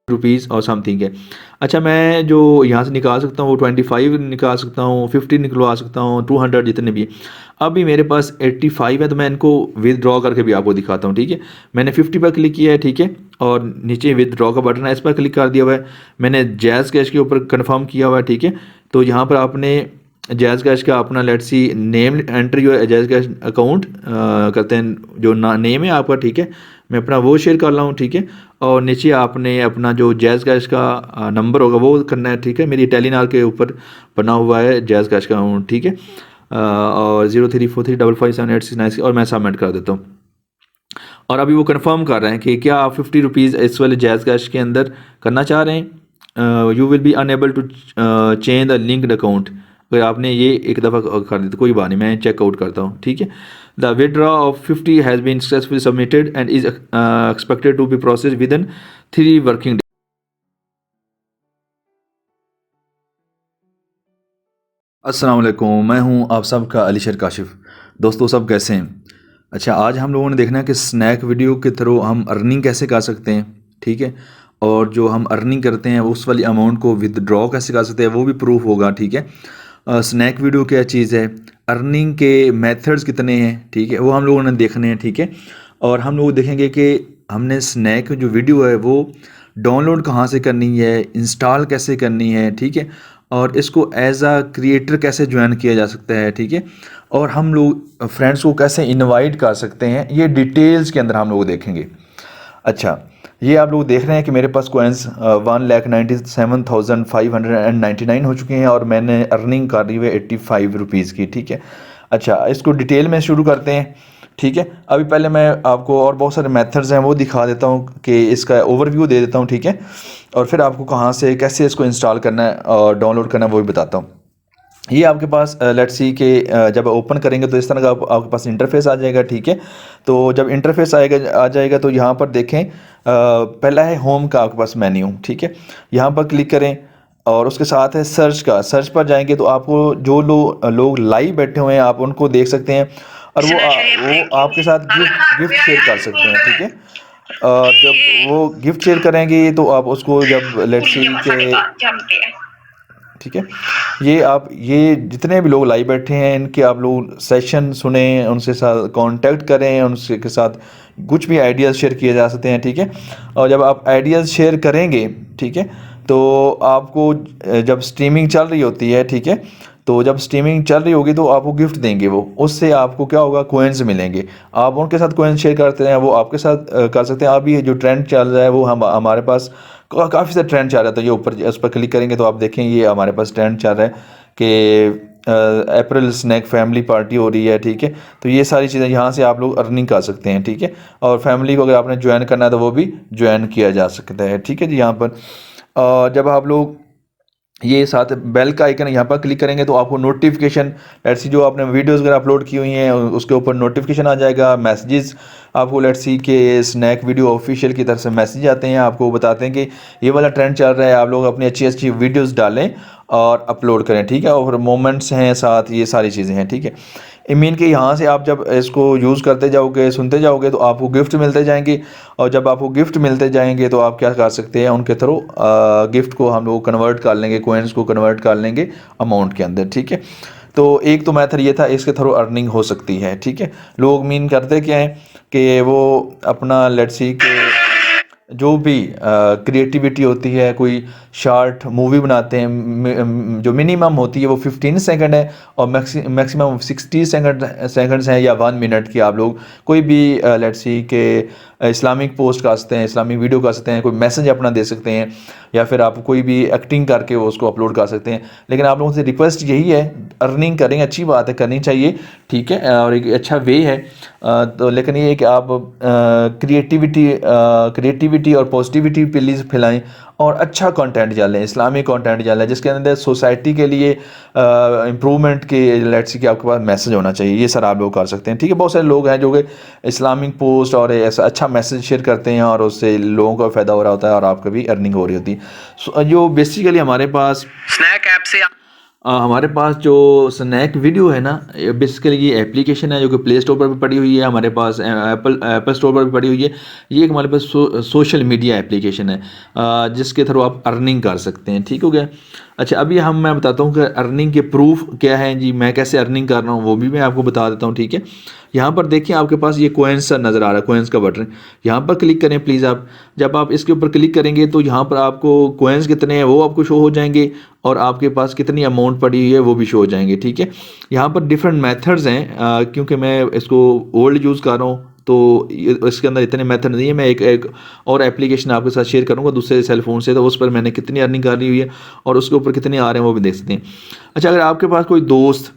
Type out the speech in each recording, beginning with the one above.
Rupees और something है। अच्छा, मैं जो यहाँ से निकाल सकता हूँ वो 25 निकाल सकता हूँ, 50 निकलवा सकता हूँ, 200 जितने भी। अभी मेरे पास 85 है, तो मैं इनको विदड्रॉ करके भी आपको दिखाता हूँ, ठीक है। मैंने 50 पर क्लिक किया है, ठीक है, और नीचे विदड्रॉ का बटन है, इस पर क्लिक कर दिया हुआ है। मैंने जैज़ कैश के ऊपर कन्फर्म किया हुआ है, ठीक है। तो यहाँ पर आपने जैज़ कैश का अपना let's see name enter your JazzCash account करते हैं, जो नेम है आपका, ठीक है। मैं अपना वो शेयर कर रहा हूँ, ठीक है। और नीचे आपने अपना जो जैज़ कैश का नंबर होगा वो करना है, ठीक है। मेरी टेलीनार के ऊपर बना हुआ है जैज़ कैश का अकाउंट, ठीक है। और 0343557869 और मैं सबमिट कर देता हूँ। और अभी वो कंफर्म कर रहे हैं कि क्या आप 50 रुपीज़ इस वाले जैज़ कैश के अंदर करना चाह रहे हैं। You will be unable to change the linked account. अगर आपने ये एक दफ़ा कर दी तो कोई बात नहीं, मैं चेकआउट करता हूँ, ठीक है। The withdraw of 50 has been successfully submitted and is expected to be process within 3 working. अस्सलाम वालेकुम, मैं हूं आप सबका अलीशर काशिफ। दोस्तों, सब कैसे हैं? अच्छा, आज हम लोगों ने देखना है कि स्नैक वीडियो के थ्रू हम अर्निंग कैसे कर सकते हैं, ठीक है। और जो हम अर्निंग करते हैं उस वाली अमाउंट को विदड्रॉ कैसे कर सकते हैं वो भी प्रूफ होगा, ठीक है। स्नैक वीडियो क्या चीज़ है, अर्निंग के मेथड्स कितने हैं, ठीक है, वो हम लोगों ने देखने हैं, ठीक है। और हम लोग देखेंगे कि हमने स्नैक जो वीडियो है वो डाउनलोड कहाँ से करनी है, इंस्टॉल कैसे करनी है, ठीक है। और इसको एज आ क्रिएटर कैसे ज्वाइन किया जा सकता है, ठीक है। और हम लोग फ्रेंड्स को कैसे इनवाइट कर सकते हैं, ये डिटेल्स के अंदर हम लोग देखेंगे। अच्छा, ये आप लोग देख रहे हैं कि मेरे पास कोइंस 1,97,599 हो चुके हैं और मैंने अर्निंग कर ली हुई है 85 रुपीज़ की, ठीक है। अच्छा, इसको डिटेल में शुरू करते हैं, ठीक है। अभी पहले मैं आपको और बहुत सारे मेथड्स हैं वो दिखा देता हूँ कि इसका ओवरव्यू दे देता हूँ, ठीक है। और फिर आपको कहाँ से कैसे इसको इंस्टॉल करना है और डाउनलोड करना है वो भी बताता हूँ। ये आपके पास लेट्स सी के जब ओपन करेंगे तो इस तरह का आपके पास इंटरफेस आ जाएगा, ठीक है। तो जब इंटरफेस आ जाएगा तो यहाँ पर देखें, पहला है होम का आपके पास मेन्यू, ठीक है। यहाँ पर क्लिक करें और उसके साथ है सर्च का। सर्च पर जाएंगे तो आपको जो लोग लाइव बैठे हुए हैं आप उनको देख सकते हैं और वो आपके साथ गिफ्ट शेयर कर सकते हैं, ठीक है। जब वो गिफ्ट शेयर करेंगे तो आप उसको जब लेट्स सी के, ठीक है, ये जितने भी लोग लाइव बैठे हैं इनके आप लोग सेशन सुने, उनसे साथ कांटेक्ट करें, उनसे के साथ कुछ भी आइडियाज़ शेयर किए जा सकते हैं, ठीक है। और जब आप आइडियाज़ शेयर करेंगे, ठीक है, तो आपको जब स्ट्रीमिंग चल रही होती है, ठीक है, तो जब स्ट्रीमिंग चल रही होगी तो आपको गिफ्ट देंगे वो, उससे आपको क्या होगा, कोइंस मिलेंगे। आप उनके साथ कोइंस शेयर करते हैं, वो आपके साथ कर सकते हैं। अभी जो ट्रेंड चल रहा है वो हमारे पास काफ़ी सारा ट्रेंड चल रहा था। ये ऊपर उस पर क्लिक करेंगे तो आप देखें ये हमारे पास ट्रेंड चल रहा है कि अप्रैल स्नैक फैमिली पार्टी हो रही है, ठीक है। तो ये सारी चीज़ें यहाँ से आप लोग अर्निंग कर सकते हैं, ठीक है। और फैमिली को अगर आपने ज्वाइन करना है तो वो भी ज्वाइन किया जा सकता है, ठीक है जी। यहाँ पर जब आप लोग ये साथ बेल का आइकन यहाँ पर क्लिक करेंगे तो आपको नोटिफिकेशन, लेट्स सी जो आपने वीडियोस अगर अपलोड की हुई हैं उसके ऊपर नोटिफिकेशन आ जाएगा। मैसेजेस आपको लेट्स सी के स्नैक वीडियो ऑफिशियल की तरफ से मैसेज आते हैं, आपको बताते हैं कि ये वाला ट्रेंड चल रहा है, आप लोग अपनी अच्छी अच्छी वीडियोस डालें और अपलोड करें, ठीक है। और मोमेंट्स हैं साथ, ये सारी चीज़ें हैं, ठीक है। आई मीन कि यहाँ से आप जब इसको यूज़ करते जाओगे, सुनते जाओगे तो आपको गिफ्ट मिलते जाएंगे। और जब आपको गिफ्ट मिलते जाएंगे तो आप क्या कर सकते हैं, उनके थ्रू गिफ्ट को हम लोग कन्वर्ट कर लेंगे, कोइंस को कन्वर्ट कर लेंगे अमाउंट के अंदर, ठीक है। तो एक तो मेथड ये था, इसके थ्रू अर्निंग हो सकती है, ठीक है। लोग मीन करते क्या हैं कि वो अपना लेट्स सी के जो भी क्रिएटिविटी होती है, कोई शॉर्ट मूवी बनाते हैं, जो मिनिमम होती है वो 15 सेकंड है और मैक्सिमम 60 सेकंड्स हैं या 1 मिनट की। आप लोग कोई भी लेट्स सी के इस्लामिक पोस्ट कर सकते हैं, इस्लामिक वीडियो कर सकते हैं, कोई मैसेज अपना दे सकते हैं, या फिर आप कोई भी एक्टिंग करके वो उसको अपलोड कर सकते हैं। लेकिन आप लोगों से रिक्वेस्ट यही है, अर्निंग करेंगे, अच्छी बात है, करनी चाहिए, ठीक है, और एक अच्छा वे है। तो लेकिन ये है कि आप क्रिएटिविटी और पॉजिटिविटी प्लीज़ फैलाएं और अच्छा कंटेंट डालें, इस्लामिक कंटेंट डालें जिसके अंदर सोसाइटी के लिए इम्प्रूवमेंट के लेट्स सी कि आपके पास मैसेज होना चाहिए। ये सर आप लोग कर सकते हैं, ठीक है। बहुत सारे लोग हैं जो कि इस्लामिक पोस्ट और ऐसा अच्छा मैसेज शेयर करते हैं और उससे लोगों को फ़ायदा हो रहा होता है और आपका भी अर्निंग हो रही होती है। जो बेसिकली हमारे पास स्नैक ऐप से हमारे पास जो स्नैक वीडियो है ना, बेसिकली ये एप्लीकेशन है जो कि प्ले स्टोर पर भी पड़ी हुई है, हमारे पास एप्पल स्टोर पर भी पड़ी हुई है। ये एक हमारे पास सोशल मीडिया एप्लीकेशन है, जिसके थ्रू आप अर्निंग कर सकते हैं। ठीक हो गया। अच्छा, अभी मैं बताता हूँ कि अर्निंग के प्रूफ क्या है जी, मैं कैसे अर्निंग कर रहा हूँ वो भी मैं आपको बता देता हूँ। ठीक है, यहाँ पर देखिए आपके पास ये कोइंस सा नज़र आ रहा है, कोइंस का बटन, यहाँ पर क्लिक करें प्लीज़ आप। जब आप इसके ऊपर क्लिक करेंगे तो यहाँ पर आपको कोइंस कितने हैं वो आपको शो हो जाएंगे, और आपके पास कितनी अमाउंट पड़ी हुई है वो भी शो हो जाएंगे। ठीक है, यहाँ पर डिफरेंट मेथड्स हैं, क्योंकि मैं इसको ओल्ड यूज़ कर रहा हूँ तो इसके अंदर इतने मेथड नहीं है। मैं एक और एप्लीकेशन आपके साथ शेयर करूँगा दूसरे सेल फ़ोन से, तो उस पर मैंने कितनी अर्निंग कर ली हुई है और उसके ऊपर कितने आ रहे हैं वो भी देख सकते हैं। अच्छा, अगर आपके पास कोई दोस्त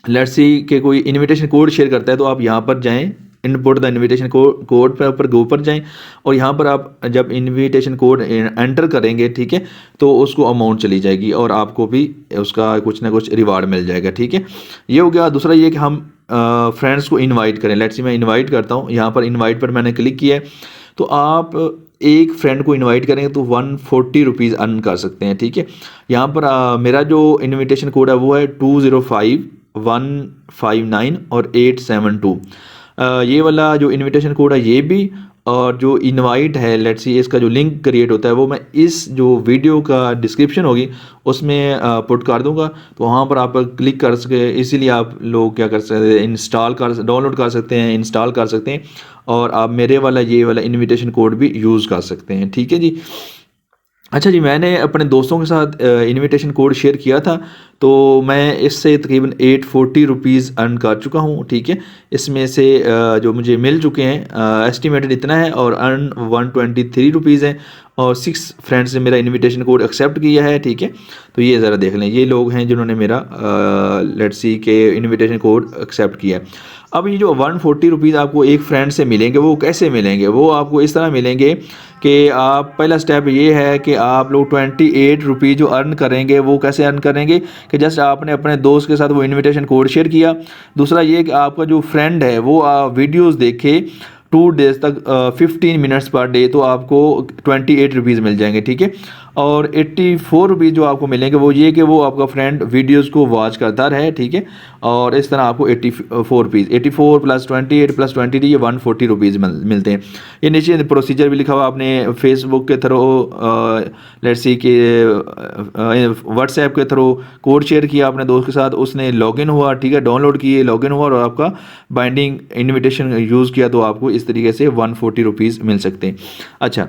लेट्स सी के कोई इनविटेशन कोड शेयर करता है तो आप यहाँ पर जाएं, इनपुट द इनविटेशन कोड पर गो पर जाएं, और यहाँ पर आप जब इनविटेशन कोड एंटर करेंगे, ठीक है, तो उसको अमाउंट चली जाएगी और आपको भी उसका कुछ ना कुछ रिवार्ड मिल जाएगा। ठीक है, ये हो गया। दूसरा ये कि हम फ्रेंड्स को इनवाइट करें। लेट्स सी मैं इनवाइट करता हूँ, यहाँ पर इनवाइट पर मैंने क्लिक किया है, तो आप एक फ्रेंड को इनवाइट करेंगे तो 140 रुपीज़ अर्न कर सकते हैं। ठीक है, यहाँ पर मेरा जो इनविटेशन कोड है वो है 205159 और 872। ये वाला जो इनविटेशन कोड है ये भी, और जो इनवाइट है लेट्स सी इसका जो लिंक क्रिएट होता है वो मैं इस जो वीडियो का डिस्क्रिप्शन होगी उसमें पुट कर दूंगा, तो वहाँ पर आप क्लिक कर सके। इसीलिए आप लोग क्या कर सकते हैं, डाउनलोड कर सकते हैं, इंस्टॉल कर सकते हैं, और आप मेरे वाला ये वाला इनविटेशन कोड भी यूज़ कर सकते हैं। ठीक है जी। अच्छा जी, मैंने अपने दोस्तों के साथ इनविटेशन कोड शेयर किया था, तो मैं इससे तकरीबन 840 रुपीज़ अर्न कर चुका हूँ। ठीक है, इसमें से जो मुझे मिल चुके हैं एस्टिमेटेड इतना है, और अर्न 123 रुपीज़ है, और 6 फ्रेंड्स ने मेरा इनविटेशन कोड एक्सेप्ट किया है। ठीक है, तो ये ज़रा देख लें, ये लोग हैं जिन्होंने मेरा लेट्स सी के इनविटेशन कोड एक्सेप्ट किया है। अब ये जो 140 रुपीज़ आपको एक फ्रेंड से मिलेंगे वो कैसे मिलेंगे, वो आपको इस तरह मिलेंगे कि आप पहला स्टेप ये है कि आप लोग 28 रुपीज़ जो अर्न करेंगे वो कैसे अर्न करेंगे कि जस्ट आपने अपने दोस्त के साथ वो इनविटेशन कोड शेयर किया। दूसरा ये कि आपका जो फ्रेंड है वो वीडियोस देखे 2 डेज़ तक 15 मिनट्स पर डे, तो आपको 28 रुपीज़ मिल जाएंगे। ठीक है, और 84 रुपीज़ जो आपको मिलेंगे वो ये कि वो आपका फ्रेंड वीडियोस को वॉच करता रहे। ठीक है, और इस तरह आपको 84 रुपीज़, 84 प्लस 28 प्लस 20 ये 140 रुपीज़ मिलते हैं। ये नीचे प्रोसीजर भी लिखा हुआ, आपने फेसबुक के थ्रू लेट्स सी के व्हाट्सएप के थ्रू कोड शेयर किया अपने दोस्त के साथ, उसने लॉगिन हुआ, ठीक है, डाउनलोड किए, लॉगिन हुआ, और आपका बाइंडिंग इन्विटेशन यूज़ किया, तो आपको इस तरीके से 140 रुपीज़ मिल सकते हैं। अच्छा,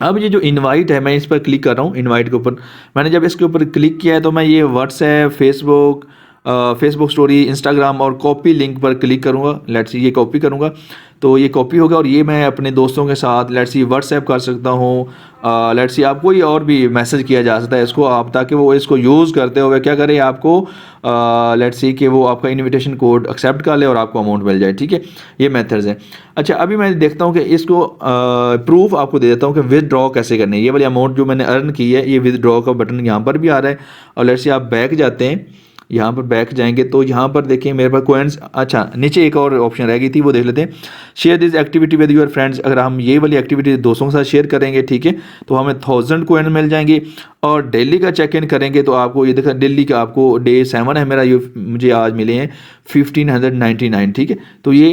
अब ये जो इनवाइट है मैं इस पर क्लिक कर रहा हूँ, इनवाइट के ऊपर मैंने जब इसके ऊपर क्लिक किया है तो मैं ये व्हाट्सएप, फेसबुक स्टोरी, इंस्टाग्राम और कॉपी लिंक पर क्लिक करूँगा। लेट्स सी ये कॉपी करूँगा तो ये कॉपी होगा, और ये मैं अपने दोस्तों के साथ लेट्स सी व्हाट्सएप कर सकता हूँ, लेट्स सी आप कोई और भी मैसेज किया जा सकता है इसको आप, ताकि वो इसको यूज़ करते हुए क्या करें आपको लेट्स सी कि वो आपका इनविटेशन कोड एक्सेप्ट कर ले और आपको अमाउंट मिल जाए। ठीक है, ये मेथड्स हैं। अच्छा, अभी मैं देखता हूँ कि इसको प्रूफ आपको दे देता हूँ कि विदड्रॉ कैसे करनी है। ये वाली अमाउंट जो मैंने अर्न की है, ये विदड्रॉ का बटन यहाँ पर भी आ रहा है, और लेट्स सी आप बैक जाते हैं, यहाँ पर बैक जाएंगे तो यहाँ पर देखिए मेरे पास कोइंस, अच्छा नीचे एक और ऑप्शन रह गई थी वो देख लेते हैं, share this activity with your friends. अगर हम ये वाली एक्टिविटी दोस्तों के साथ शेयर करेंगे, ठीक है, तो हमें 1000 कोइन मिल जाएंगे, और डेली का चेक इन करेंगे तो आपको ये देखा डेली का आपको डे 7 है मेरा, ये मुझे आज मिले हैं 1599। ठीक है, तो ये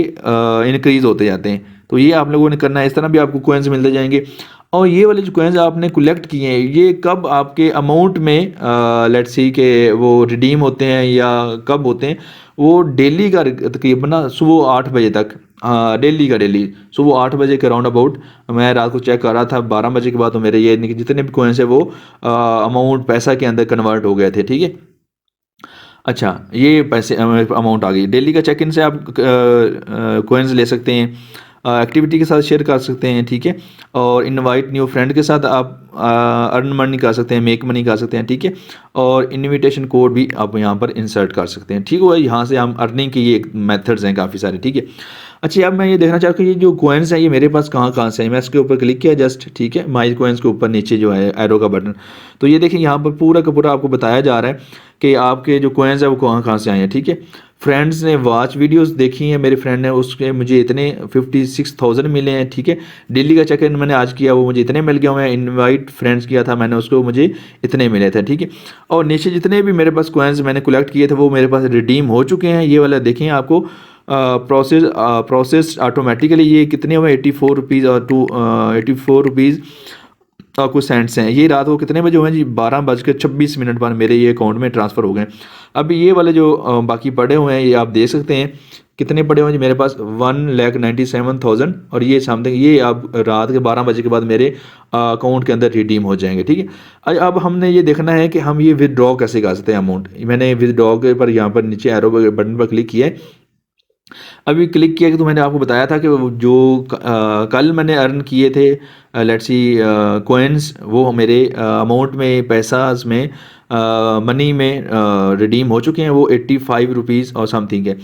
इंक्रीज़ होते जाते हैं, तो ये आप लोगों ने करना है, इस तरह भी आपको कोइंस मिलते जाएंगे। और ये वाले जो कोइंस आपने कलेक्ट किए हैं ये कब आपके अमाउंट में लेट्स सी के वो रिडीम होते हैं या कब होते हैं, वो डेली का तकरीबन ना सुबह 8 बजे तक, डेली का डेली सुबह 8 बजे के राउंड अबाउट, मैं रात को चेक कर रहा था 12 बजे के बाद, तो मेरे ये जितने भी कोइंस है वो अमाउंट पैसा के अंदर कन्वर्ट हो गए थे। ठीक है, अच्छा ये पैसे अमाउंट आ गई। डेली का चेक इन से आप कोइंस ले सकते हैं, एक्टिविटी के साथ शेयर कर सकते हैं। ठीक है, और इनवाइट न्यू फ्रेंड के साथ आप अर्न मनी कर सकते हैं, मेक मनी कर सकते हैं। ठीक है, और इनविटेशन कोड भी आप यहाँ पर इंसर्ट कर सकते हैं। ठीक है, यहाँ से हम अर्निंग के ये मेथड्स हैं काफ़ी सारे। ठीक है, अच्छा, अब मैं ये देखना चाहता हूँ कि ये जो कॉइन्स हैं ये मेरे पास कहाँ कहाँ से हैं। मैं इसके ऊपर क्लिक किया जस्ट, ठीक है, माई कॉइन्स के ऊपर नीचे जो है एरो का बटन, तो ये देखिए यहाँ पर पूरा का पूरा आपको बताया जा रहा है कि आपके जो कॉइन्स है वो कहाँ कहाँ से आए हैं, ठीक है। फ्रेंड्स ने वॉच वीडियोस देखी हैं, मेरे फ्रेंड ने, उसके मुझे इतने 56,000 मिले हैं, ठीक है। डेली का चेक इन मैंने आज किया, वो मुझे इतने मिल गया। मैं इनवाइट फ्रेंड्स किया था मैंने, उसको मुझे इतने मिले थे, ठीक है। और नीचे जितने भी मेरे पास कॉइन्स मैंने कलेक्ट किए थे वो मेरे पास रिडीम हो चुके हैं। ये वाला देखें आपको प्रोसेस ऑटोमेटिकली ये कितने हुए, 84 रुपीज़ और 84 रुपीज़ कुछ सेंट्स हैं। ये रात को कितने बजे हुए हैं जी, 12:26 पर मेरे ये अकाउंट में ट्रांसफ़र हो गए। अब ये वाले जो बाकी पड़े हुए हैं ये आप देख सकते हैं कितने पड़े हुए हैं जी, मेरे पास 1,97,000 और ये समथिंग, ये अब रात के 12 बजे के बाद मेरे अकाउंट के अंदर रिडीम हो जाएंगे, ठीक है। अब हमने ये देखना है कि हम ये विदड्रॉ कैसे कर सकते हैं अमाउंट। मैंने विदड्रॉ के पर यहाँ पर नीचे एरो बटन पर क्लिक किया है। अभी क्लिक किया कि तो मैंने आपको बताया था कि जो कल मैंने अर्न किए थे लेट्स सी कॉइन्स, वो मेरे अमाउंट में, पैसा में, मनी में रिडीम हो चुके हैं। वो 85 रुपीज़ और समथिंग है।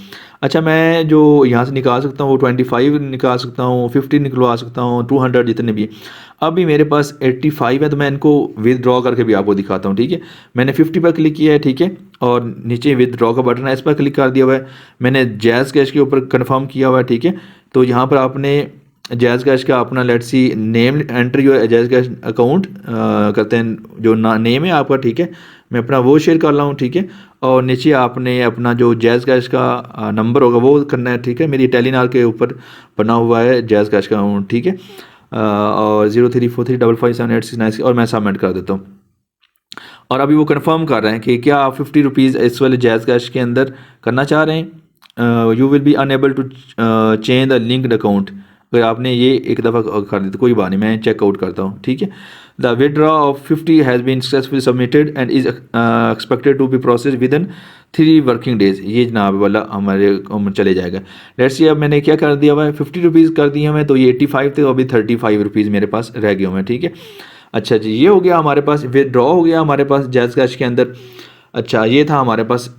अच्छा, मैं जो यहाँ से निकाल सकता हूँ वो 25 निकाल सकता हूँ, 50 निकलवा सकता हूँ, 200 जितने भी। अभी मेरे पास 85 है तो मैं इनको विदड्रॉ करके भी आपको दिखाता हूँ, ठीक है। मैंने 50 पर क्लिक किया है, ठीक है, और नीचे विदड्रॉ का बटन है, इस पर क्लिक कर दिया हुआ है। मैंने जैज़ कैश के ऊपर कंफर्म किया हुआ है, ठीक है। तो यहाँ पर आपने जैज़ कैश का अपना लेट्स सी नेम एंटर, जो जैज़ कैश अकाउंट करते हैं, जो नेम है आपका, ठीक है, मैं अपना वो शेयर कर रहा हूँ, ठीक है। और नीचे आपने अपना जो जैज़ कैश का नंबर होगा वो करना है, ठीक है। मेरी टेलीनार के ऊपर बना हुआ है जैज़ कैश का अकाउंट, ठीक है। और 0343555786 और मैं सबमिट कर देता हूँ। और अभी वो कंफर्म कर रहे हैं कि क्या आप 50 रुपीज़ इस वाले जैज़ कैश के अंदर करना चाह रहे हैं। You will be unable to change the linked account. अगर आपने ये एक दफ़ा कर दी तो कोई बात नहीं, मैं चेकआउट करता हूँ, ठीक है। The withdraw of 50 has been successfully submitted and is expected to be process within 3 working days. ये जनाब वाला हमारे चले जाएगा। लेट्स सी अब मैंने क्या कर दिया हुआ है, 50 रुपीज़ कर दिए मैं, तो ये 85 थे, अभी 35 रुपीज़ मेरे पास रह गए हुए हैं, ठीक है। अच्छा जी, ये हो गया हमारे पास, विदड्रॉ हो गया हमारे पास जैज़ कैश के अंदर। अच्छा, ये था हमारे पास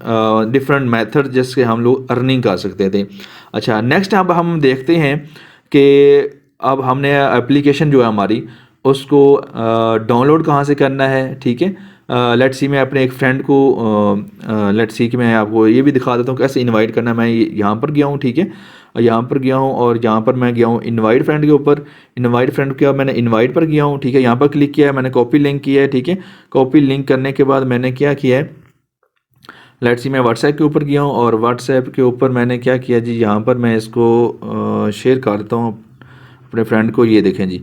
डिफरेंट मेथड जिससे हम लोग अर्निंग कर सकते थे। अच्छा, नेक्स्ट अब हम देखते हैं कि अब हमने एप्लीकेशन जो है हमारी उसको डाउनलोड कहाँ से करना है, ठीक है। लेट्स सी मैं अपने एक फ्रेंड को लेट्स सी कि मैं आपको ये भी दिखा देता हूँ कैसे इनवाइट करना है। मैं यहाँ पर गया हूँ, ठीक है, यहाँ पर गया हूँ और यहाँ पर मैं गया हूँ इनवाइट फ्रेंड के ऊपर। इनवाइट फ्रेंड किया, मैंने इनवाइट पर गया हूँ, ठीक है, यहाँ पर क्लिक किया है, मैंने कॉपी लिंक किया है, ठीक है। कॉपी लिंक करने के बाद मैंने क्या किया है, लेट्स सी मैं व्हाट्सएप के ऊपर गया हूँ और व्हाट्सएप के ऊपर मैंने क्या किया जी, यहाँ पर मैं इसको शेयर कर देता हूँ अपने फ्रेंड को। ये देखें जी,